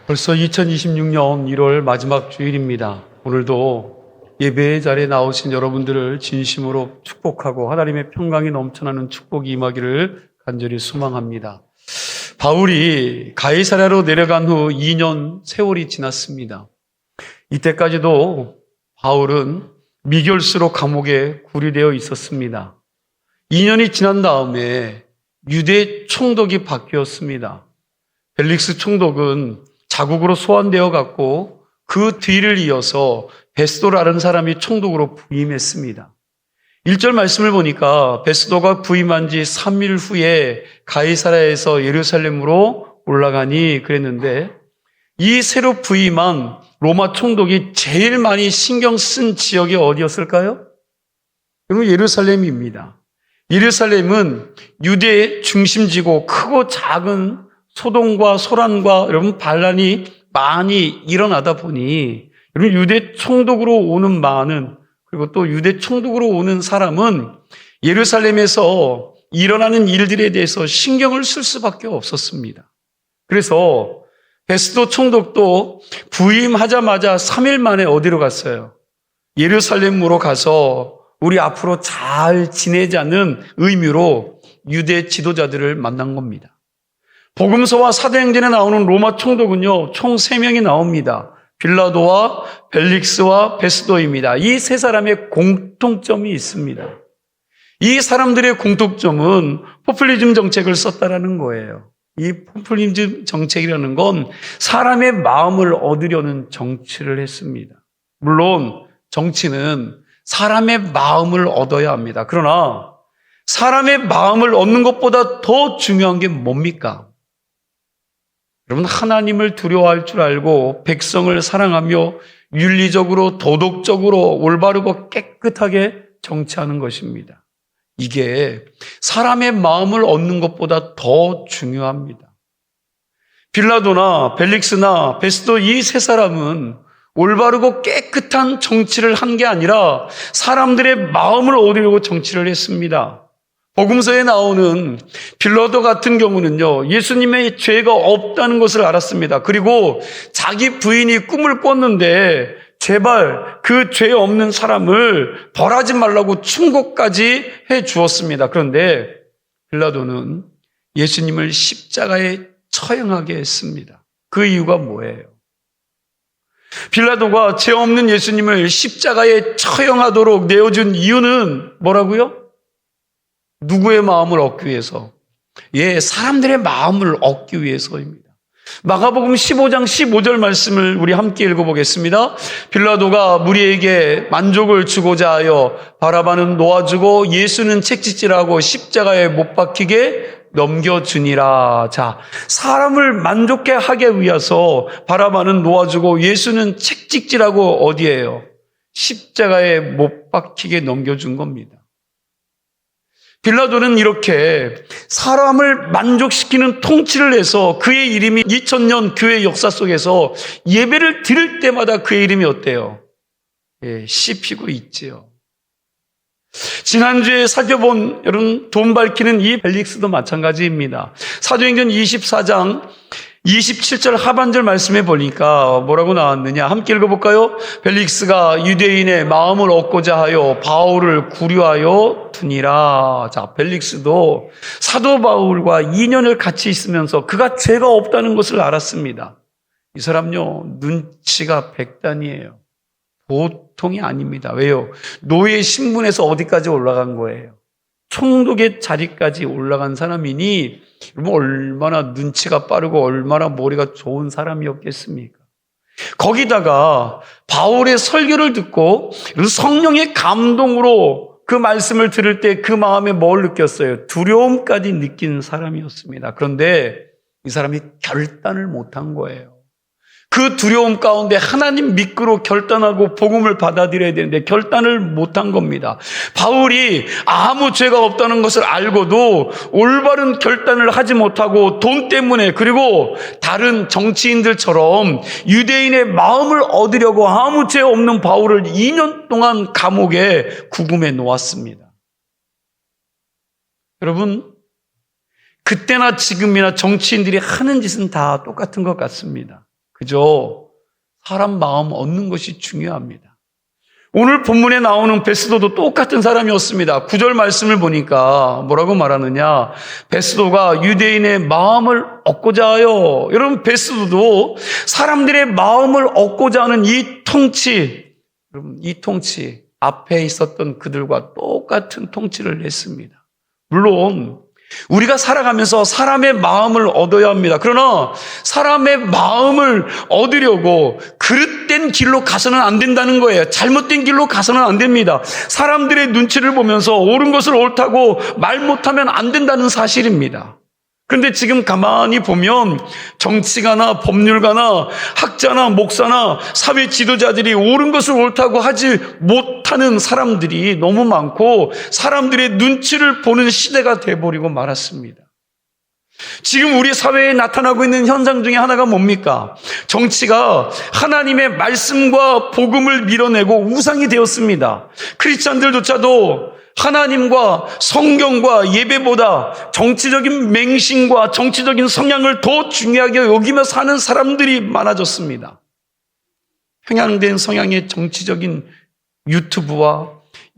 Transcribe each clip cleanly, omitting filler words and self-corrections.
벌써 2026년 1월 마지막 주일입니다. 오늘도 예배의 자리에 나오신 여러분들을 진심으로 축복하고 하나님의 평강이 넘쳐나는 축복이 임하기를 간절히 소망합니다. 바울이 가이사랴로 내려간 후 2년 세월이 지났습니다. 이때까지도 바울은 미결수로 감옥에 구류되어 있었습니다. 2년이 지난 다음에 유대 총독이 바뀌었습니다. 벨릭스 총독은 자국으로 소환되어 갔고 그 뒤를 이어서 베스도라는 사람이 총독으로 부임했습니다. 1절 말씀을 보니까 베스도가 부임한 지 3일 후에 가이사랴에서 예루살렘으로 올라가니 그랬는데, 이 새로 부임한 로마 총독이 제일 많이 신경 쓴 지역이 어디였을까요? 여러분, 예루살렘입니다. 예루살렘은 유대의 중심지고 크고 작은 소동과 소란과 여러분 반란이 많이 일어나다 보니 여러분 유대 총독으로 오는 많은, 그리고 또 유대 총독으로 오는 사람은 예루살렘에서 일어나는 일들에 대해서 신경을 쓸 수밖에 없었습니다. 그래서 베스도 총독도 부임하자마자 3일 만에 어디로 갔어요? 예루살렘으로 가서 우리 앞으로 잘 지내자는 의미로 유대 지도자들을 만난 겁니다. 복음서와 사도행전에 나오는 로마 총독은요, 총 3명이 나옵니다. 빌라도와 벨릭스와 베스도입니다. 이 세 사람의 공통점이 있습니다. 이 사람들의 공통점은 포퓰리즘 정책을 썼다라는 거예요. 이 포퓰리즘 정책이라는 건 사람의 마음을 얻으려는 정치를 했습니다. 물론 정치는 사람의 마음을 얻어야 합니다. 그러나 사람의 마음을 얻는 것보다 더 중요한 게 뭡니까? 여러분, 하나님을 두려워할 줄 알고 백성을 사랑하며 윤리적으로 도덕적으로 올바르고 깨끗하게 정치하는 것입니다. 이게 사람의 마음을 얻는 것보다 더 중요합니다. 빌라도나 벨릭스나 베스도 이 세 사람은 올바르고 깨끗한 정치를 한 게 아니라 사람들의 마음을 얻으려고 정치를 했습니다. 복음서에 나오는 빌라도 같은 경우는요, 예수님의 죄가 없다는 것을 알았습니다. 그리고 자기 부인이 꿈을 꿨는데 제발 그 죄 없는 사람을 벌하지 말라고 충고까지 해 주었습니다. 그런데 빌라도는 예수님을 십자가에 처형하게 했습니다. 그 이유가 뭐예요? 빌라도가 죄 없는 예수님을 십자가에 처형하도록 내어준 이유는 뭐라고요? 누구의 마음을 얻기 위해서? 사람들의 마음을 얻기 위해서입니다. 마가복음 15장 15절 말씀을 우리 함께 읽어보겠습니다. 빌라도가 무리에게 만족을 주고자 하여 바라바는 놓아주고 예수는 채찍질하고 십자가에 못 박히게 넘겨주니라. 자, 사람을 만족해 하기 위해서 바라바는 놓아주고 예수는 채찍질하고 어디에요? 십자가에 못 박히게 넘겨준 겁니다. 빌라도는 이렇게 사람을 만족시키는 통치를 해서 그의 이름이 2000년 교회 역사 속에서 예배를 드릴 때마다 그의 이름이 어때요? 씹히고 있지요. 지난주에 살펴본 여러분 돈 밝히는 이 벨릭스도 마찬가지입니다. 사도행전 24장 27절 하반절 말씀에 보니까 뭐라고 나왔느냐, 함께 읽어볼까요? 벨릭스가 유대인의 마음을 얻고자 하여 바울을 구류하여 두니라. 자, 벨릭스도 사도 바울과 2년을 같이 있으면서 그가 죄가 없다는 것을 알았습니다. 이 사람요, 눈치가 백단이에요. 보통이 아닙니다. 왜요? 노예 신분에서 어디까지 올라간 거예요? 총독의 자리까지 올라간 사람이니 여러분 얼마나 눈치가 빠르고 얼마나 머리가 좋은 사람이었겠습니까? 거기다가 바울의 설교를 듣고 성령의 감동으로 그 말씀을 들을 때 그 마음에 뭘 느꼈어요? 두려움까지 느낀 사람이었습니다. 그런데 이 사람이 결단을 못한 거예요. 그 두려움 가운데 하나님 믿기로 결단하고 복음을 받아들여야 되는데 결단을 못한 겁니다. 바울이 아무 죄가 없다는 것을 알고도 올바른 결단을 하지 못하고 돈 때문에, 그리고 다른 정치인들처럼 유대인의 마음을 얻으려고 아무 죄 없는 바울을 2년 동안 감옥에 구금해 놓았습니다. 여러분, 그때나 지금이나 정치인들이 하는 짓은 다 똑같은 것 같습니다. 그저 사람 마음 얻는 것이 중요합니다. 오늘 본문에 나오는 베스도도 똑같은 사람이었습니다. 9절 말씀을 보니까 뭐라고 말하느냐. 베스도가 유대인의 마음을 얻고자 하여. 여러분, 베스도도 사람들의 마음을 얻고자 하는 이 통치, 여러분, 이 통치 앞에 있었던 그들과 똑같은 통치를 했습니다. 물론 우리가 살아가면서 사람의 마음을 얻어야 합니다. 그러나 사람의 마음을 얻으려고 그릇된 길로 가서는 안 된다는 거예요. 잘못된 길로 가서는 안 됩니다. 사람들의 눈치를 보면서 옳은 것을 옳다고 말 못하면 안 된다는 사실입니다. 그런데 지금 가만히 보면 정치가나 법률가나 학자나 목사나 사회 지도자들이 옳은 것을 옳다고 하지 못하는 사람들이 너무 많고 사람들의 눈치를 보는 시대가 돼버리고 말았습니다. 지금 우리 사회에 나타나고 있는 현상 중에 하나가 뭡니까? 정치가 하나님의 말씀과 복음을 밀어내고 우상이 되었습니다. 크리스찬들조차도 하나님과 성경과 예배보다 정치적인 맹신과 정치적인 성향을 더 중요하게 여기며 사는 사람들이 많아졌습니다. 편향된 성향의 정치적인 유튜브와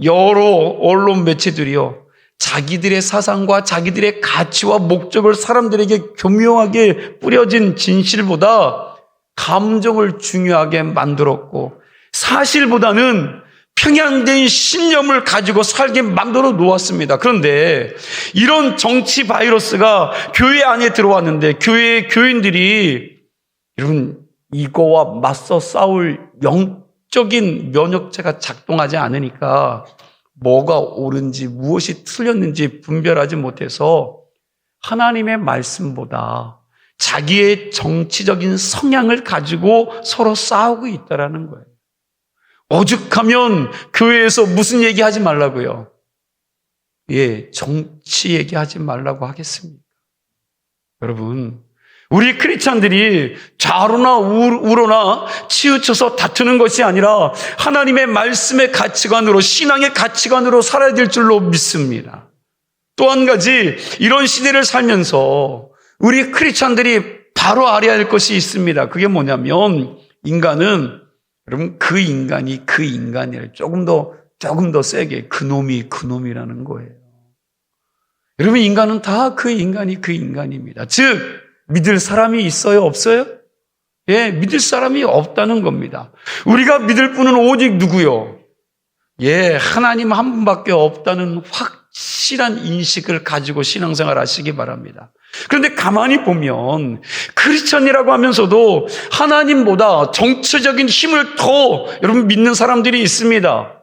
여러 언론 매체들이요, 자기들의 사상과 자기들의 가치와 목적을 사람들에게 교묘하게 뿌려진 진실보다 감정을 중요하게 만들었고, 사실보다는 평양된 신념을 가지고 살게 만들어 놓았습니다. 그런데 이런 정치 바이러스가 교회 안에 들어왔는데 교회의 교인들이 여러분 이거와 맞서 싸울 영적인 면역체가 작동하지 않으니까 뭐가 옳은지 무엇이 틀렸는지 분별하지 못해서 하나님의 말씀보다 자기의 정치적인 성향을 가지고 서로 싸우고 있다라는 거예요. 오죽하면 교회에서 무슨 얘기하지 말라고요? 예, 정치 얘기하지 말라고 하겠습니까? 여러분, 우리 크리스찬들이 좌로나 우로나 치우쳐서 다투는 것이 아니라 하나님의 말씀의 가치관으로, 신앙의 가치관으로 살아야 될 줄로 믿습니다. 또 한 가지, 이런 시대를 살면서 우리 크리스찬들이 바로 알아야 할 것이 있습니다. 그게 뭐냐면, 인간은 여러분, 그 인간이 그 인간이에요. 조금 더 세게 그놈이라는 거예요. 여러분, 인간은 다 그 인간이 그 인간입니다. 즉, 믿을 사람이 있어요, 없어요? 예, 믿을 사람이 없다는 겁니다. 우리가 믿을 분은 오직 누구요? 예, 하나님 한 분밖에 없다는 확실한 인식을 가지고 신앙생활 하시기 바랍니다. 그런데 가만히 보면 크리스천이라고 하면서도 하나님보다 정치적인 힘을 더 여러분 믿는 사람들이 있습니다.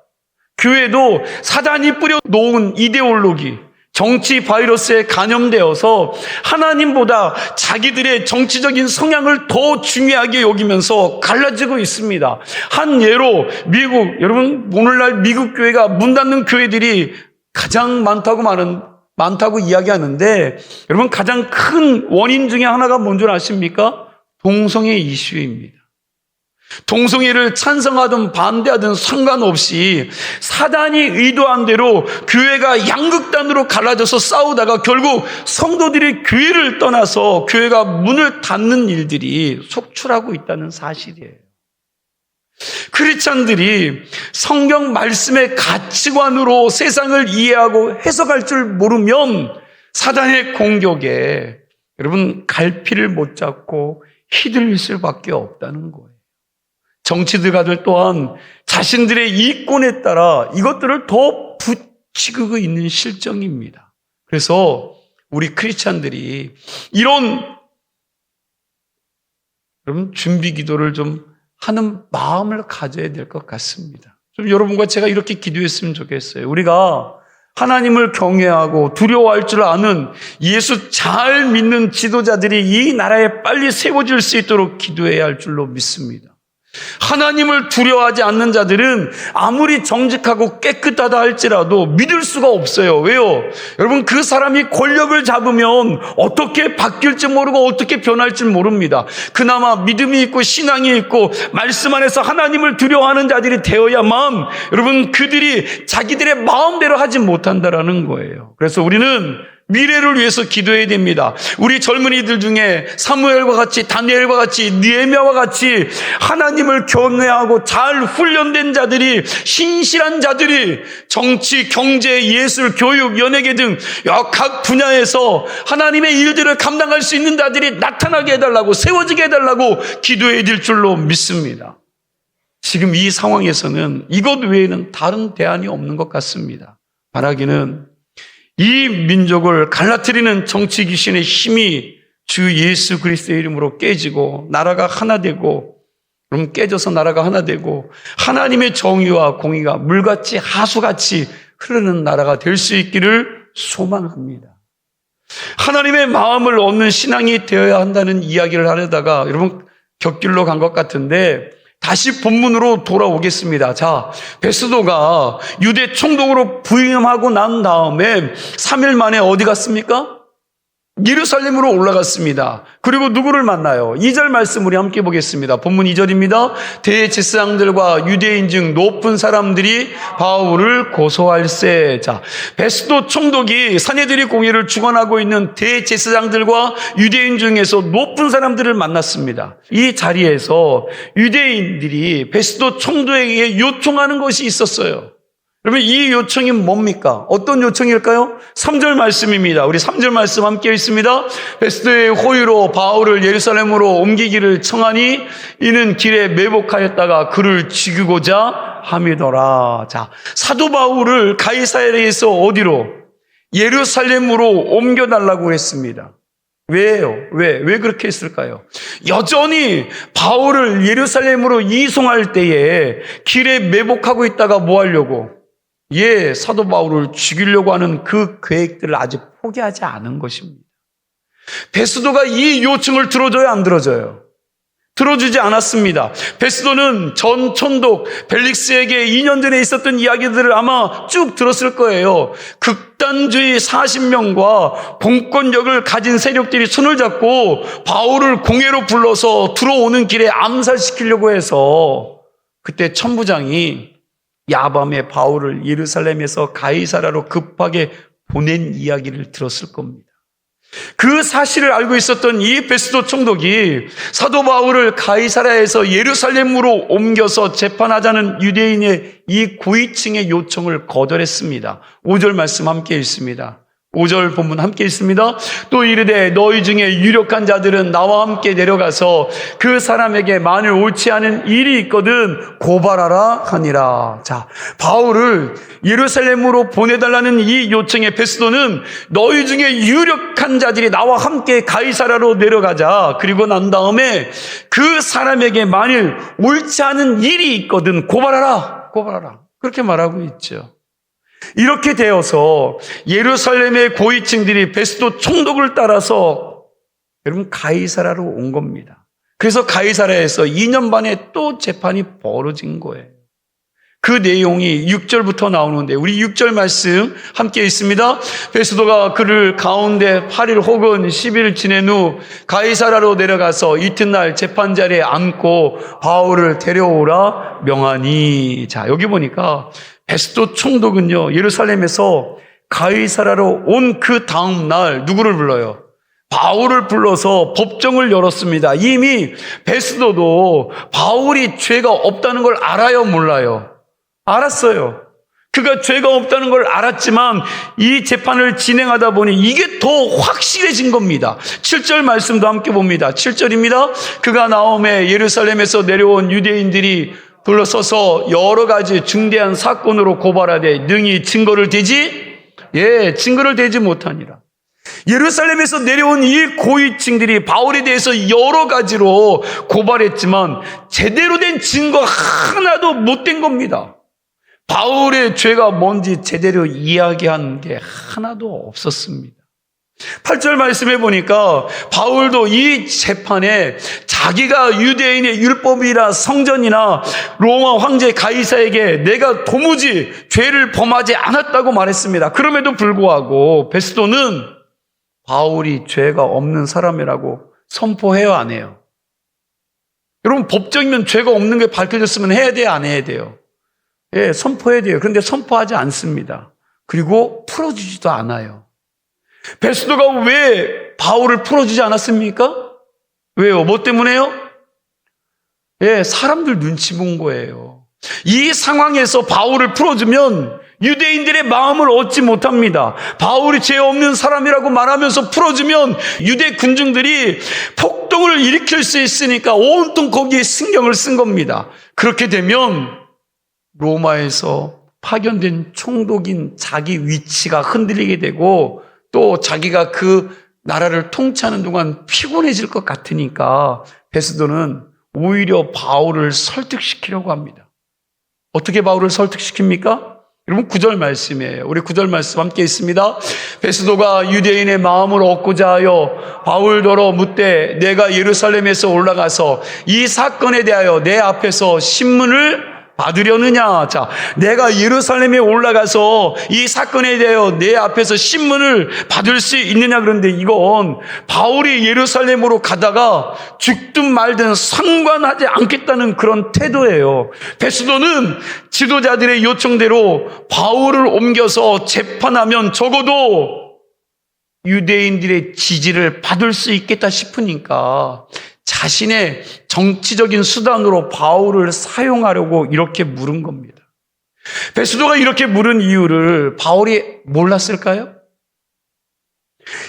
교회도 사단이 뿌려놓은 이데올로기, 정치 바이러스에 감염되어서 하나님보다 자기들의 정치적인 성향을 더 중요하게 여기면서 갈라지고 있습니다. 한 예로 미국, 여러분 오늘날 미국 교회가 문 닫는 교회들이 가장 많다고 이야기하는데, 여러분 가장 큰 원인 중에 하나가 뭔 줄 아십니까? 동성애 이슈입니다. 동성애를 찬성하든 반대하든 상관없이 사단이 의도한 대로 교회가 양극단으로 갈라져서 싸우다가 결국 성도들이 교회를 떠나서 교회가 문을 닫는 일들이 속출하고 있다는 사실이에요. 크리스찬들이 성경 말씀의 가치관으로 세상을 이해하고 해석할 줄 모르면 사단의 공격에 여러분 갈피를 못 잡고 휘둘릴 수밖에 없다는 거예요. 정치들가들 또한 자신들의 이권에 따라 이것들을 더 붙이고 있는 실정입니다. 그래서 우리 크리스찬들이 이런 여러분 준비 기도를 좀 하는 마음을 가져야 될 것 같습니다. 좀 여러분과 제가 이렇게 기도했으면 좋겠어요. 우리가 하나님을 경외하고 두려워할 줄 아는 예수 잘 믿는 지도자들이 이 나라에 빨리 세워질 수 있도록 기도해야 할 줄로 믿습니다. 하나님을 두려워하지 않는 자들은 아무리 정직하고 깨끗하다 할지라도 믿을 수가 없어요. 왜요? 여러분 그 사람이 권력을 잡으면 어떻게 바뀔지 모르고 어떻게 변할지 모릅니다. 그나마 믿음이 있고 신앙이 있고 말씀 안에서 하나님을 두려워하는 자들이 되어야만 여러분 그들이 자기들의 마음대로 하지 못한다라는 거예요. 그래서 우리는 미래를 위해서 기도해야 됩니다. 우리 젊은이들 중에 사무엘과 같이, 다니엘과 같이, 느헤미야와 같이 하나님을 경외하고 잘 훈련된 자들이, 신실한 자들이 정치, 경제, 예술, 교육, 연예계 등 각 분야에서 하나님의 일들을 감당할 수 있는 자들이 나타나게 해달라고, 세워지게 해달라고 기도해야 될 줄로 믿습니다. 지금 이 상황에서는 이것 외에는 다른 대안이 없는 것 같습니다. 바라기는 이 민족을 갈라뜨리는 정치 귀신의 힘이 주 예수 그리스도의 이름으로 깨지고 나라가 하나 되고, 그럼 깨져서 나라가 하나 되고 하나님의 정의와 공의가 물같이 하수같이 흐르는 나라가 될 수 있기를 소망합니다. 하나님의 마음을 얻는 신앙이 되어야 한다는 이야기를 하려다가 여러분 곁길로 간 것 같은데, 다시 본문으로 돌아오겠습니다. 자, 베스도가 유대 총독으로 부임하고 난 다음에 3일 만에 어디 갔습니까? 예루살렘으로 올라갔습니다. 그리고 누구를 만나요? 2절 말씀 우리 함께 보겠습니다. 본문 2절입니다. 대제사장들과 유대인 중 높은 사람들이 바울을 고소할세. 자, 베스도 총독이 사내들이 공의를 주관하고 있는 대제사장들과 유대인 중에서 높은 사람들을 만났습니다. 이 자리에서 유대인들이 베스도 총독에게 요청하는 것이 있었어요. 여러분, 이 요청이 뭡니까? 어떤 요청일까요? 3절 말씀입니다. 우리 3절 말씀 함께 있습니다. 베스도의 호의로 바울을 예루살렘으로 옮기기를 청하니 이는 길에 매복하였다가 그를 죽이고자 함이더라. 자, 사도 바울을 가이사랴에서 어디로? 예루살렘으로 옮겨달라고 했습니다. 왜요? 왜 그렇게 했을까요? 여전히 바울을 예루살렘으로 이송할 때에 길에 매복하고 있다가 뭐 하려고? 사도 바울을 죽이려고 하는 그 계획들을 아직 포기하지 않은 것입니다. 베스도가 이 요청을 들어줘요, 안 들어줘요? 들어주지 않았습니다. 베스도는 전 총독 벨릭스에게 2년 전에 있었던 이야기들을 아마 쭉 들었을 거예요. 극단주의 40명과 공권력을 가진 세력들이 손을 잡고 바울을 공회로 불러서 들어오는 길에 암살시키려고 해서 그때 천부장이 야밤에 바울을 예루살렘에서 가이사랴로 급하게 보낸 이야기를 들었을 겁니다. 그 사실을 알고 있었던 이 베스도 총독이 사도 바울을 가이사랴에서 예루살렘으로 옮겨서 재판하자는 유대인의 이 고위층의 요청을 거절했습니다. 5절 말씀 함께 읽습니다. 5절 본문 함께 있습니다. 또 이르되 너희 중에 유력한 자들은 나와 함께 내려가서 그 사람에게 만일 옳지 않은 일이 있거든 고발하라 하니라. 자, 바울을 예루살렘으로 보내달라는 이 요청에 베스도는 너희 중에 유력한 자들이 나와 함께 가이사랴로 내려가자. 그리고 난 다음에 그 사람에게 만일 옳지 않은 일이 있거든 고발하라. 그렇게 말하고 있죠. 이렇게 되어서 예루살렘의 고위층들이 베스도 총독을 따라서 여러분 가이사랴로 온 겁니다. 그래서 가이사랴에서 2년 반에 또 재판이 벌어진 거예요. 그 내용이 6절부터 나오는데 우리 6절 말씀 함께 있습니다. 베스도가 그를 가운데 8일 혹은 10일 지낸 후 가이사랴로 내려가서 이튿날 재판자리에 앉고 바울을 데려오라 명하니. 자, 여기 보니까 베스도 총독은요, 예루살렘에서 가이사랴로 온 그 다음 날 누구를 불러요? 바울을 불러서 법정을 열었습니다. 이미 베스도도 바울이 죄가 없다는 걸 알아요, 몰라요? 알았어요. 그가 죄가 없다는 걸 알았지만 이 재판을 진행하다 보니 이게 더 확실해진 겁니다. 7절 말씀도 함께 봅니다. 7절입니다. 그가 나오매 예루살렘에서 내려온 유대인들이 둘러서서 여러 가지 중대한 사건으로 고발하되 능히 증거를 대지 못하니라. 예루살렘에서 내려온 이 고위층들이 바울에 대해서 여러 가지로 고발했지만 제대로 된 증거 하나도 못 된 겁니다. 바울의 죄가 뭔지 제대로 이야기한 게 하나도 없었습니다. 8절 말씀해 보니까 바울도 이 재판에 자기가 유대인의 율법이나 성전이나 로마 황제 가이사에게 내가 도무지 죄를 범하지 않았다고 말했습니다. 그럼에도 불구하고 베스도는 바울이 죄가 없는 사람이라고 선포해요, 안 해요? 여러분, 법정이면 죄가 없는 게 밝혀졌으면 해야 돼요, 안 해야 돼요? 선포해야 돼요. 그런데 선포하지 않습니다. 그리고 풀어주지도 않아요. 베스도가 왜 바울을 풀어주지 않았습니까? 왜요? 뭐 때문에요? 예, 사람들 눈치 본 거예요. 이 상황에서 바울을 풀어주면 유대인들의 마음을 얻지 못합니다. 바울이 죄 없는 사람이라고 말하면서 풀어주면 유대 군중들이 폭동을 일으킬 수 있으니까 온통 거기에 신경을 쓴 겁니다. 그렇게 되면 로마에서 파견된 총독인 자기 위치가 흔들리게 되고 또 자기가 그 나라를 통치하는 동안 피곤해질 것 같으니까 베스도는 오히려 바울을 설득시키려고 합니다. 어떻게 바울을 설득시킵니까? 여러분 9절 말씀이에요. 우리 9절 말씀 함께 있습니다. 베스도가 유대인의 마음을 얻고자 하여 바울더러 묻되 내가 예루살렘에서 올라가서 이 사건에 대하여 내 앞에서 신문을 받으려느냐. 자, 내가 예루살렘에 올라가서 이 사건에 대하여 내 앞에서 신문을 받을 수 있느냐. 그런데 이건 바울이 예루살렘으로 가다가 죽든 말든 상관하지 않겠다는 그런 태도예요. 베스도는 지도자들의 요청대로 바울을 옮겨서 재판하면 적어도 유대인들의 지지를 받을 수 있겠다 싶으니까 자신의 정치적인 수단으로 바울을 사용하려고 이렇게 물은 겁니다. 베스도가 이렇게 물은 이유를 바울이 몰랐을까요?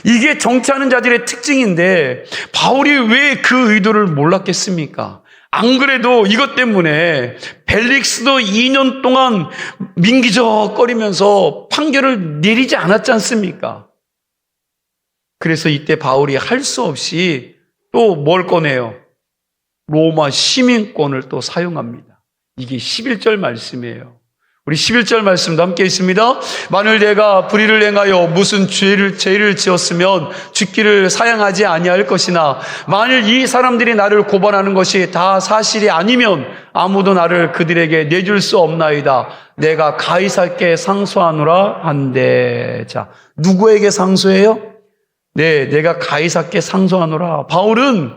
이게 정치하는 자들의 특징인데 바울이 왜 그 의도를 몰랐겠습니까? 안 그래도 이것 때문에 벨릭스도 2년 동안 민기적거리면서 판결을 내리지 않았지 않습니까? 그래서 이때 바울이 할 수 없이 또 뭘 꺼내요? 로마 시민권을 또 사용합니다. 이게 11절 말씀이에요. 우리 11절 말씀도 함께 있습니다. 만일 내가 불의를 행하여 무슨 죄를 지었으면 죽기를 사양하지 아니할 것이나 만일 이 사람들이 나를 고발하는 것이 다 사실이 아니면 아무도 나를 그들에게 내줄 수 없나이다. 내가 가이사께 상소하노라 한대. 자, 누구에게 상소해요? 네, 내가 가이사께 상소하노라. 바울은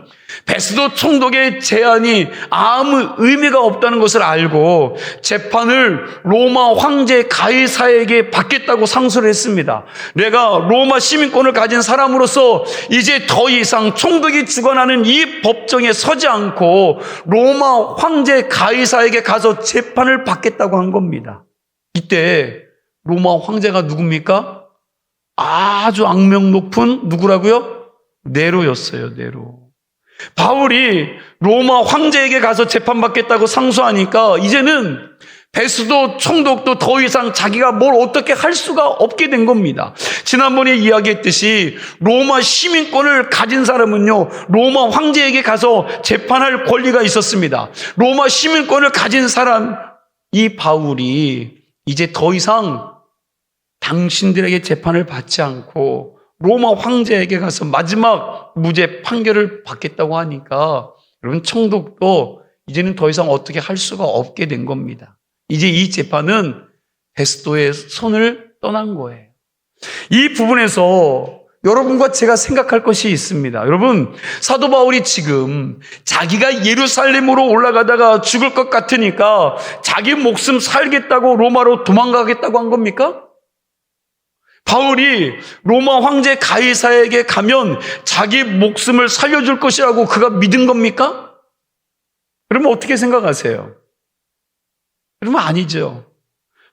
베스도 총독의 제안이 아무 의미가 없다는 것을 알고 재판을 로마 황제 가이사에게 받겠다고 상소를 했습니다. 내가 로마 시민권을 가진 사람으로서 이제 더 이상 총독이 주관하는 이 법정에 서지 않고 로마 황제 가이사에게 가서 재판을 받겠다고 한 겁니다. 이때 로마 황제가 누굽니까? 아주 악명 높은 누구라고요? 네로였어요. 네로. 바울이 로마 황제에게 가서 재판받겠다고 상소하니까 이제는 베스도 총독도 더 이상 자기가 뭘 어떻게 할 수가 없게 된 겁니다. 지난번에 이야기했듯이 로마 시민권을 가진 사람은요, 로마 황제에게 가서 재판할 권리가 있었습니다. 로마 시민권을 가진 사람, 이 바울이 이제 더 이상 당신들에게 재판을 받지 않고 로마 황제에게 가서 마지막 무죄 판결을 받겠다고 하니까 여러분 총독도 이제는 더 이상 어떻게 할 수가 없게 된 겁니다. 이제 이 재판은 베스도의 손을 떠난 거예요. 이 부분에서 여러분과 제가 생각할 것이 있습니다. 여러분, 사도 바울이 지금 자기가 예루살렘으로 올라가다가 죽을 것 같으니까 자기 목숨 살겠다고 로마로 도망가겠다고 한 겁니까? 바울이 로마 황제 가이사에게 가면 자기 목숨을 살려줄 것이라고 그가 믿은 겁니까? 그러면 어떻게 생각하세요? 그러면 아니죠.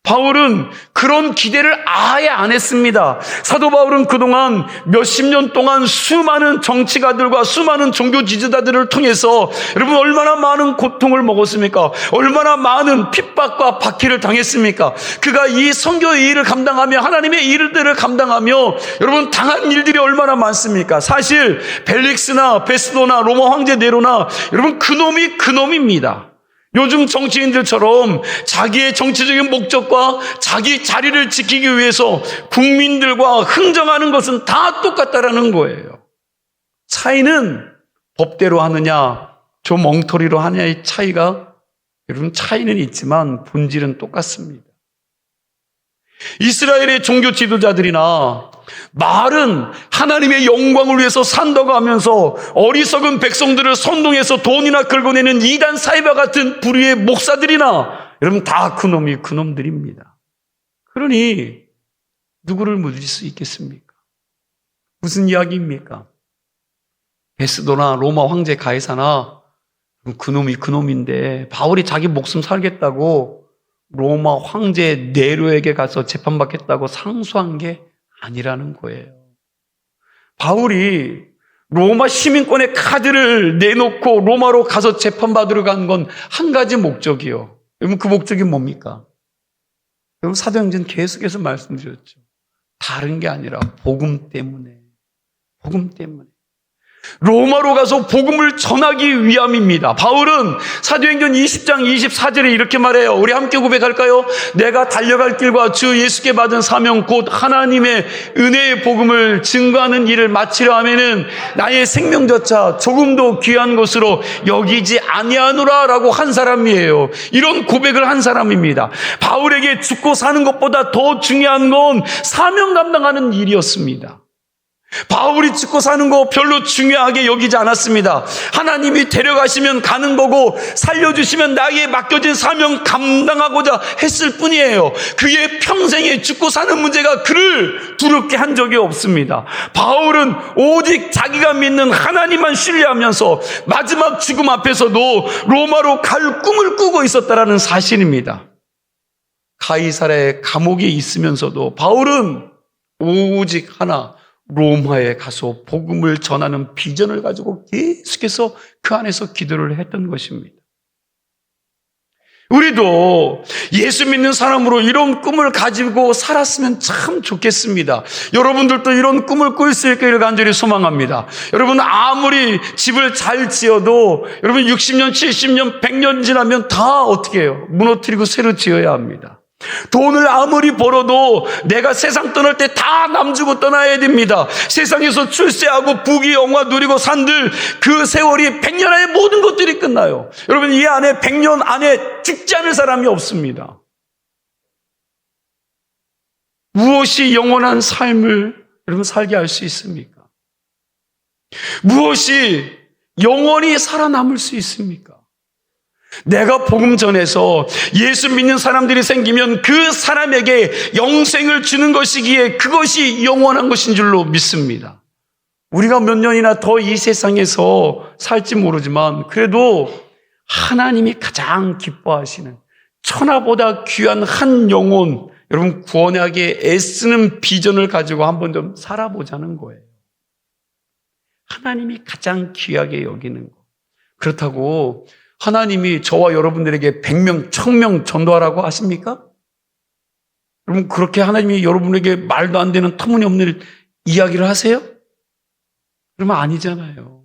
바울은 그런 기대를 아예 안 했습니다. 사도 바울은 그동안 몇십 년 동안 수많은 정치가들과 수많은 종교 지도자들을 통해서 여러분 얼마나 많은 고통을 먹었습니까? 얼마나 많은 핍박과 박해를 당했습니까? 그가 이 선교의 일을 감당하며 하나님의 일들을 감당하며 여러분 당한 일들이 얼마나 많습니까? 사실 벨릭스나 베스도나 로마 황제 네로나 여러분 그놈입니다. 요즘 정치인들처럼 자기의 정치적인 목적과 자기 자리를 지키기 위해서 국민들과 흥정하는 것은 다 똑같다라는 거예요. 차이는 법대로 하느냐, 좀 엉터리로 하느냐의 차이가 여러분 차이는 있지만 본질은 똑같습니다. 이스라엘의 종교 지도자들이나 말은 하나님의 영광을 위해서 산다고 하면서 어리석은 백성들을 선동해서 돈이나 긁어내는 이단 사이바 같은 부류의 목사들이나 여러분 다 그놈들입니다. 그러니 누구를 믿을 수 있겠습니까? 무슨 이야기입니까? 베스도나 로마 황제 가이사나 그놈이 그놈인데 바울이 자기 목숨 살겠다고 로마 황제 네로에게 가서 재판받겠다고 상소한 게 아니라는 거예요. 바울이 로마 시민권의 카드를 내놓고 로마로 가서 재판받으러 간 건 한 가지 목적이요. 여러분 그 목적이 뭡니까? 여러분 사도행전 계속해서 말씀드렸죠. 다른 게 아니라 복음 때문에. 복음 때문에. 로마로 가서 복음을 전하기 위함입니다. 바울은 사도행전 20장 24절에 이렇게 말해요. 우리 함께 고백할까요? 내가 달려갈 길과 주 예수께 받은 사명 곧 하나님의 은혜의 복음을 증거하는 일을 마치려 하면은 나의 생명조차 조금도 귀한 것으로 여기지 아니하노라 라고 한 사람이에요. 이런 고백을 한 사람입니다. 바울에게 죽고 사는 것보다 더 중요한 건 사명 감당하는 일이었습니다. 바울이 죽고 사는 거 별로 중요하게 여기지 않았습니다. 하나님이 데려가시면 가는 거고 살려주시면 나에게 맡겨진 사명 감당하고자 했을 뿐이에요. 그의 평생에 죽고 사는 문제가 그를 두렵게 한 적이 없습니다. 바울은 오직 자기가 믿는 하나님만 신뢰하면서 마지막 죽음 앞에서도 로마로 갈 꿈을 꾸고 있었다라는 사실입니다. 가이사랴의 감옥에 있으면서도 바울은 오직 하나 로마에 가서 복음을 전하는 비전을 가지고 계속해서 그 안에서 기도를 했던 것입니다. 우리도 예수 믿는 사람으로 이런 꿈을 가지고 살았으면 참 좋겠습니다. 여러분들도 이런 꿈을 꿀 수 있기를 간절히 소망합니다. 여러분 아무리 집을 잘 지어도 여러분 60년, 70년, 100년 지나면 다 어떻게 해요? 무너뜨리고 새로 지어야 합니다. 돈을 아무리 벌어도 내가 세상 떠날 때 다 남주고 떠나야 됩니다. 세상에서 출세하고 부귀 영화 누리고 산들 그 세월이 100년 안에 모든 것들이 끝나요. 여러분 이 안에 100년 안에 죽지 않을 사람이 없습니다. 무엇이 영원한 삶을 여러분 살게 할 수 있습니까? 무엇이 영원히 살아남을 수 있습니까? 내가 복음 전해서 예수 믿는 사람들이 생기면 그 사람에게 영생을 주는 것이기에 그것이 영원한 것인 줄로 믿습니다. 우리가 몇 년이나 더 이 세상에서 살지 모르지만 그래도 하나님이 가장 기뻐하시는 천하보다 귀한 한 영혼 여러분 구원하기에 애쓰는 비전을 가지고 한번 좀 살아보자는 거예요. 하나님이 가장 귀하게 여기는 거. 그렇다고 하나님이 저와 여러분들에게 100명, 1000명 전도하라고 하십니까? 여러분 그렇게 하나님이 여러분에게 말도 안 되는 터무니없는 이야기를 하세요? 그러면 아니잖아요.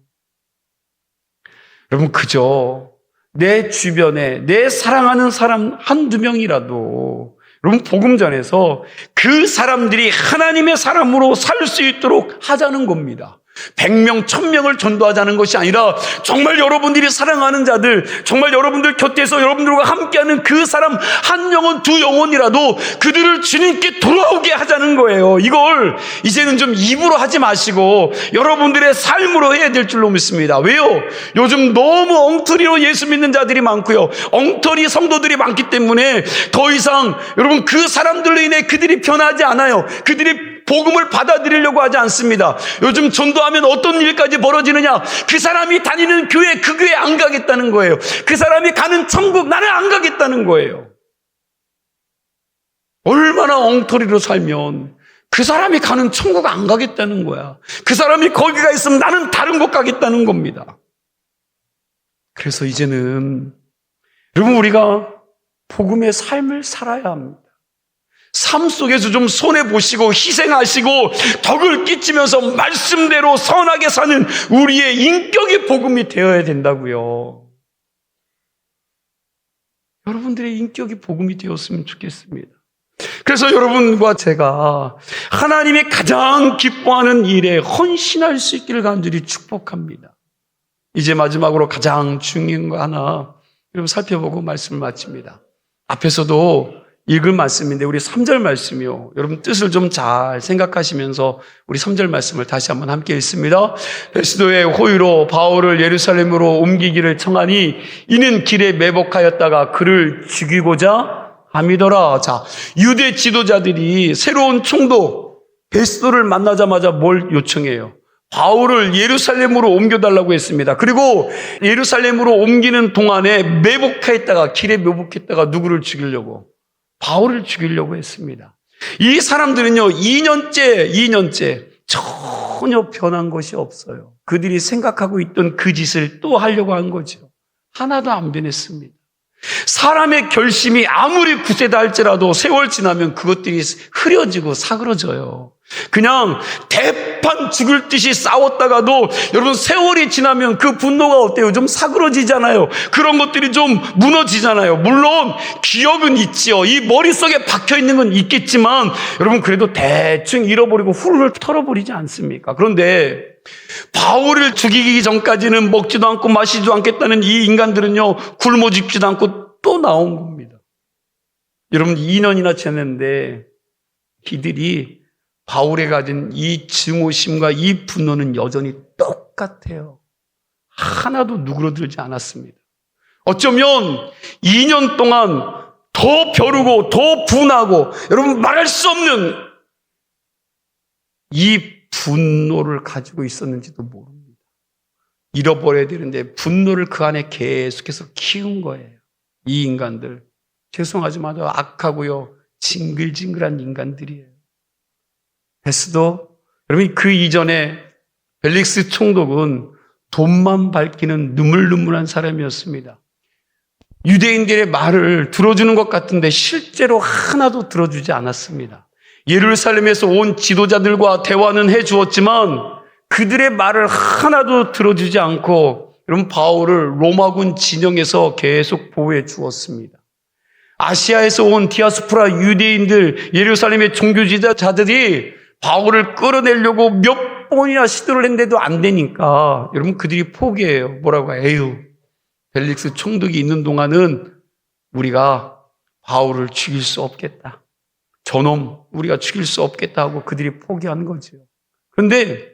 여러분 그저 내 주변에 내 사랑하는 사람 한두 명이라도 여러분 복음 전해서 그 사람들이 하나님의 사람으로 살 수 있도록 하자는 겁니다. 100명, 1000명을 전도하자는 것이 아니라 정말 여러분들이 사랑하는 자들, 정말 여러분들 곁에서 여러분들과 함께하는 그 사람 한 영혼, 두 영혼이라도 그들을 주님께 돌아오게 하자는 거예요. 이걸 이제는 좀 입으로 하지 마시고 여러분들의 삶으로 해야 될 줄로 믿습니다. 왜요? 요즘 너무 엉터리로 예수 믿는 자들이 많고요. 엉터리 성도들이 많기 때문에 더 이상 여러분 그 사람들로 인해 그들이 변하지 않아요. 그들이 복음을 받아들이려고 하지 않습니다. 요즘 전도하면 어떤 일까지 벌어지느냐? 그 사람이 다니는 교회, 그 교회 안 가겠다는 거예요. 그 사람이 가는 천국, 나는 안 가겠다는 거예요. 얼마나 엉터리로 살면 그 사람이 가는 천국 안 가겠다는 거야. 그 사람이 거기가 있으면 나는 다른 곳 가겠다는 겁니다. 그래서 이제는 여러분 우리가 복음의 삶을 살아야 합니다. 삶 속에서 좀 손해보시고 희생하시고 덕을 끼치면서 말씀대로 선하게 사는 우리의 인격이 복음이 되어야 된다고요. 여러분들의 인격이 복음이 되었으면 좋겠습니다. 그래서 여러분과 제가 하나님이 가장 기뻐하는 일에 헌신할 수 있기를 간절히 축복합니다. 이제 마지막으로 가장 중요한 거 하나 여러분 살펴보고 말씀을 마칩니다. 앞에서도 읽을 말씀인데 우리 3절 말씀이요. 여러분 뜻을 좀 잘 생각하시면서 우리 3절 말씀을 다시 한번 함께 읽습니다. 베스도의 호의로 바울을 예루살렘으로 옮기기를 청하니 이는 길에 매복하였다가 그를 죽이고자 함이더라. 자, 유대 지도자들이 새로운 총독 베스도를 만나자마자 뭘 요청해요? 바울을 예루살렘으로 옮겨달라고 했습니다. 그리고 예루살렘으로 옮기는 동안에 길에 매복했다가 누구를 죽이려고? 바울을 죽이려고 했습니다. 이 사람들은요, 2년째 전혀 변한 것이 없어요. 그들이 생각하고 있던 그 짓을 또 하려고 한 거죠. 하나도 안 변했습니다. 사람의 결심이 아무리 굳세다 할지라도 세월 지나면 그것들이 흐려지고 사그러져요. 그냥 대판 죽을 듯이 싸웠다가도 여러분 세월이 지나면 그 분노가 어때요? 좀 사그러지잖아요. 그런 것들이 좀 무너지잖아요. 물론 기억은 있지요. 이 머릿속에 박혀있는 건 있겠지만 여러분 그래도 대충 잃어버리고 후루룩 털어버리지 않습니까? 그런데 바울을 죽이기 전까지는 먹지도 않고 마시지도 않겠다는 이 인간들은요, 굶어 죽지도 않고 또 나온 겁니다. 여러분 2년이나 지났는데 이들이 바울에 가진 이 증오심과 이 분노는 여전히 똑같아요. 하나도 누그러들지 않았습니다. 어쩌면 2년 동안 더 벼르고 더 분하고 여러분 말할 수 없는 이 분노를 가지고 있었는지도 모릅니다. 잃어버려야 되는데 분노를 그 안에 계속해서 키운 거예요. 이 인간들 죄송하지만 악하고요 징글징글한 인간들이에요. 베스도 여러분 그 이전에 벨릭스 총독은 돈만 밝히는 느물느물한 사람이었습니다. 유대인들의 말을 들어주는 것 같은데 실제로 하나도 들어주지 않았습니다. 예루살렘에서 온 지도자들과 대화는 해주었지만 그들의 말을 하나도 들어주지 않고 여러분 바울을 로마군 진영에서 계속 보호해 주었습니다. 아시아에서 온 디아스포라 유대인들 예루살렘의 종교 지도자들이 바울을 끌어내려고 몇 번이나 시도를 했는데도 안 되니까 여러분 그들이 포기해요. 뭐라고 해요? 벨릭스 총독이 있는 동안은 우리가 바울을 죽일 수 없겠다. 저놈 우리가 죽일 수 없겠다 하고 그들이 포기한 거죠. 그런데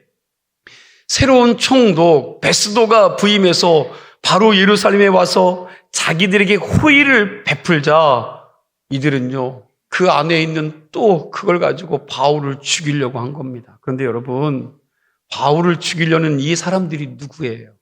새로운 총독 베스도가 부임해서 바로 예루살렘에 와서 자기들에게 호의를 베풀자 이들은요 그 안에 있는 또 그걸 가지고 바울을 죽이려고 한 겁니다. 그런데 여러분 바울을 죽이려는 이 사람들이 누구예요?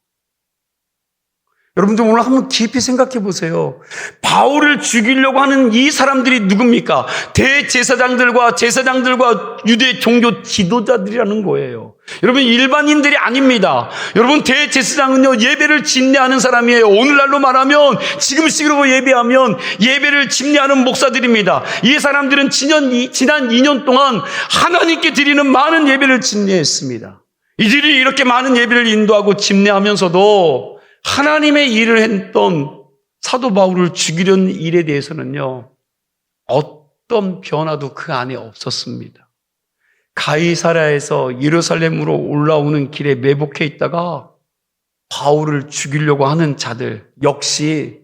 여러분들 오늘 한번 깊이 생각해 보세요. 바울을 죽이려고 하는 이 사람들이 누굽니까? 대제사장들과 제사장들과 유대 종교 지도자들이라는 거예요. 여러분 일반인들이 아닙니다. 여러분 대제사장은요 예배를 집례하는 사람이에요. 오늘날로 말하면 지금식으로 예배하면 예배를 집례하는 목사들입니다. 이 사람들은 지난 2년 동안 하나님께 드리는 많은 예배를 집례했습니다. 이들이 이렇게 많은 예배를 인도하고 집례하면서도 하나님의 일을 했던 사도 바울을 죽이려는 일에 대해서는요 어떤 변화도 그 안에 없었습니다. 가이사랴에서 예루살렘으로 올라오는 길에 매복해 있다가 바울을 죽이려고 하는 자들 역시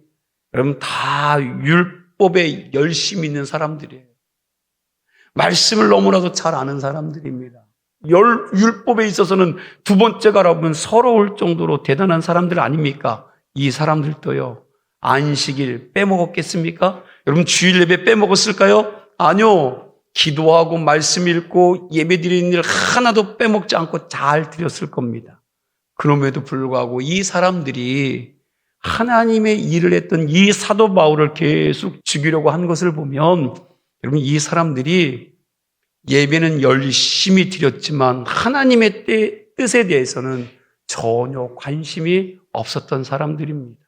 여러분 다 율법에 열심히 있는 사람들이에요. 말씀을 너무나도 잘 아는 사람들입니다. 율법에 있어서는 두 번째가라고 하면 서러울 정도로 대단한 사람들 아닙니까? 이 사람들도요 안식일 빼먹었겠습니까? 여러분 주일 예배 빼먹었을까요? 아니요. 기도하고 말씀 읽고 예배 드리는 일 하나도 빼먹지 않고 잘 드렸을 겁니다. 그럼에도 불구하고 이 사람들이 하나님의 일을 했던 이 사도 바울을 계속 죽이려고 한 것을 보면 여러분 이 사람들이 예배는 열심히 드렸지만 하나님의 뜻에 대해서는 전혀 관심이 없었던 사람들입니다.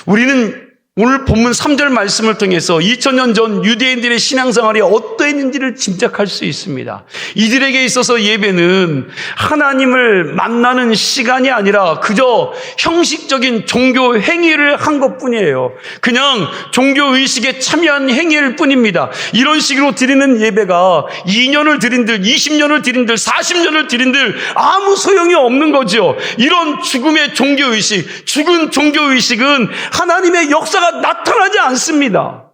우리는 오늘 본문 3절 말씀을 통해서 2000년 전 유대인들의 신앙생활이 어떠했는지를 짐작할 수 있습니다. 이들에게 있어서 예배는 하나님을 만나는 시간이 아니라 그저 형식적인 종교 행위를 한 것뿐이에요. 그냥 종교의식에 참여한 행위일 뿐입니다. 이런 식으로 드리는 예배가 2년을 드린들 20년을 드린들 40년을 드린들 아무 소용이 없는 거죠. 이런 죽음의 종교의식, 죽은 종교의식은 하나님의 역사가 나타나지 않습니다.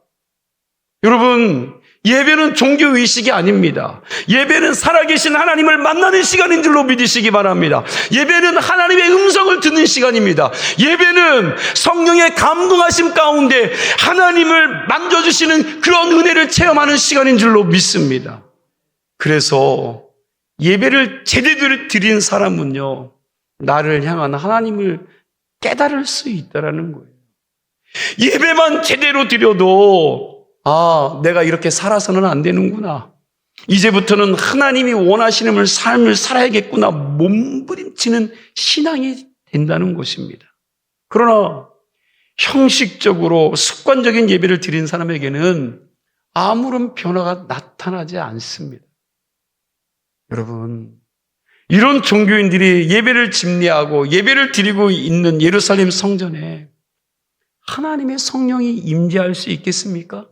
여러분, 예배는 종교의식이 아닙니다. 예배는 살아계신 하나님을 만나는 시간인 줄로 믿으시기 바랍니다. 예배는 하나님의 음성을 듣는 시간입니다. 예배는 성령의 감동하심 가운데 하나님을 만져주시는 그런 은혜를 체험하는 시간인 줄로 믿습니다. 그래서 예배를 제대로 드린 사람은요, 나를 향한 하나님을 깨달을 수 있다라는 거예요. 예배만 제대로 드려도 내가 이렇게 살아서는 안 되는구나. 이제부터는 하나님이 원하시는 삶을 살아야겠구나. 몸부림치는 신앙이 된다는 것입니다. 그러나 형식적으로 습관적인 예배를 드린 사람에게는 아무런 변화가 나타나지 않습니다. 여러분, 이런 종교인들이 예배를 집례하고 예배를 드리고 있는 예루살렘 성전에 하나님의 성령이 임재할 수 있겠습니까?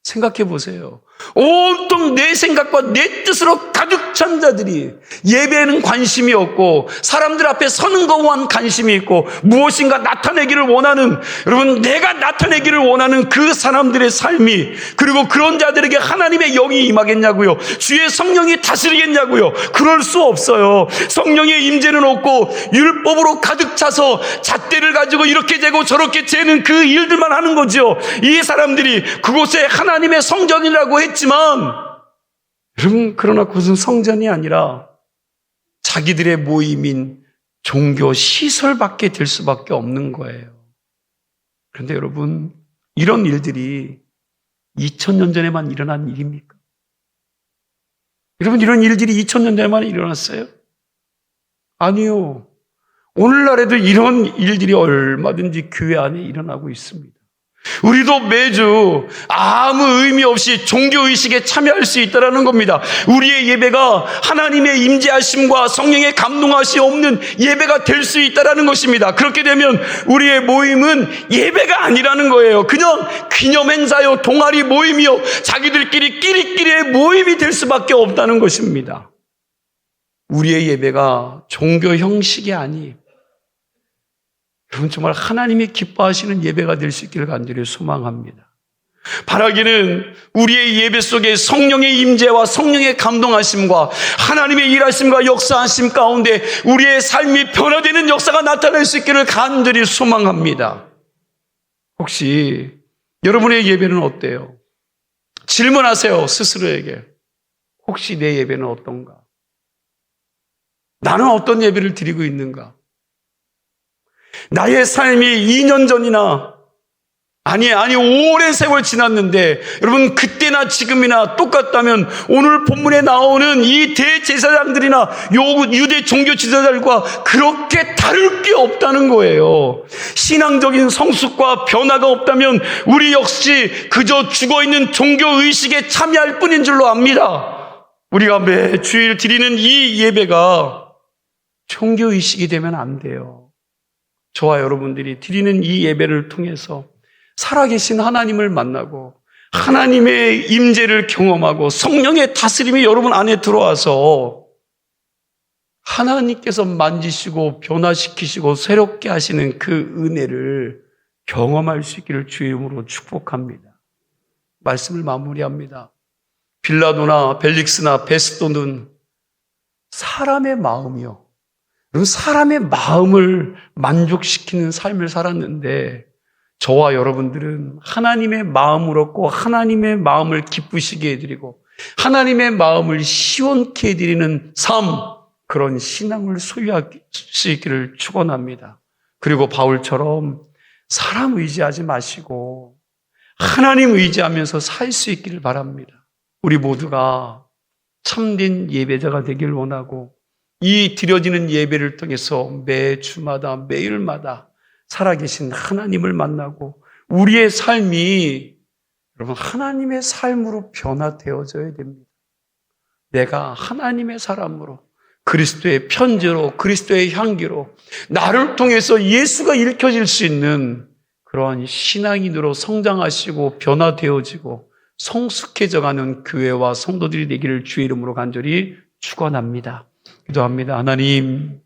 생각해 보세요. 온통 내 생각과 내 뜻으로 가득 찬 자들이 예배에는 관심이 없고 사람들 앞에 서는 것만 관심이 있고 무엇인가 나타내기를 원하는, 여러분, 내가 나타내기를 원하는 그 사람들의 삶이, 그리고 그런 자들에게 하나님의 영이 임하겠냐고요? 주의 성령이 다스리겠냐고요? 그럴 수 없어요. 성령의 임재는 없고 율법으로 가득 차서 잣대를 가지고 이렇게 재고 저렇게 재는 그 일들만 하는 거죠. 이 사람들이 그곳에 하나님의 성전이라고 했지만, 여러분, 그러나 그것은 성전이 아니라 자기들의 모임인 종교 시설밖에 될 수밖에 없는 거예요. 그런데 여러분, 이런 일들이 2000년 전에만 일어난 일입니까? 여러분, 이런 일들이 2000년 전에만 일어났어요? 아니요. 오늘날에도 이런 일들이 얼마든지 교회 안에 일어나고 있습니다. 우리도 매주 아무 의미 없이 종교의식에 참여할 수 있다는 겁니다. 우리의 예배가 하나님의 임재하심과 성령의 감동하심이 없는 예배가 될 수 있다는 것입니다. 그렇게 되면 우리의 모임은 예배가 아니라는 거예요. 그냥 기념행사요, 동아리 모임이요, 자기들끼리 끼리끼리의 모임이 될 수밖에 없다는 것입니다. 우리의 예배가 종교 형식이 아니, 여러분, 정말 하나님이 기뻐하시는 예배가 될 수 있기를 간절히 소망합니다. 바라기는 우리의 예배 속에 성령의 임재와 성령의 감동하심과 하나님의 일하심과 역사하심 가운데 우리의 삶이 변화되는 역사가 나타날 수 있기를 간절히 소망합니다. 혹시 여러분의 예배는 어때요? 질문하세요, 스스로에게. 혹시 내 예배는 어떤가? 나는 어떤 예배를 드리고 있는가? 나의 삶이 2년 전이나 아니 오랜 세월 지났는데, 여러분, 그때나 지금이나 똑같다면 오늘 본문에 나오는 이 대제사장들이나 유대 종교 지도자들과 그렇게 다를 게 없다는 거예요. 신앙적인 성숙과 변화가 없다면 우리 역시 그저 죽어있는 종교의식에 참여할 뿐인 줄로 압니다. 우리가 매 주일 드리는 이 예배가 종교의식이 되면 안 돼요. 저와 여러분들이 드리는 이 예배를 통해서 살아계신 하나님을 만나고 하나님의 임재를 경험하고 성령의 다스림이 여러분 안에 들어와서 하나님께서 만지시고 변화시키시고 새롭게 하시는 그 은혜를 경험할 수 있기를 주의 이름으로 축복합니다. 말씀을 마무리합니다. 빌라도나 벨릭스나 베스도는 사람의 마음이요, 사람의 마음을 만족시키는 삶을 살았는데, 저와 여러분들은 하나님의 마음을 얻고 하나님의 마음을 기쁘시게 해드리고 하나님의 마음을 시원케 해드리는 삶, 그런 신앙을 소유할 수 있기를 축원합니다. 그리고 바울처럼 사람 의지하지 마시고 하나님 의지하면서 살 수 있기를 바랍니다. 우리 모두가 참된 예배자가 되길 원하고, 이 드려지는 예배를 통해서 매주마다 매일마다 살아계신 하나님을 만나고 우리의 삶이, 여러분, 하나님의 삶으로 변화되어져야 됩니다. 내가 하나님의 사람으로, 그리스도의 편지로, 그리스도의 향기로 나를 통해서 예수가 일켜질 수 있는 그러한 신앙인으로 성장하시고 변화되어지고 성숙해져가는 교회와 성도들이 되기를 주의 이름으로 간절히 축원합니다. 기도합니다. 하나님,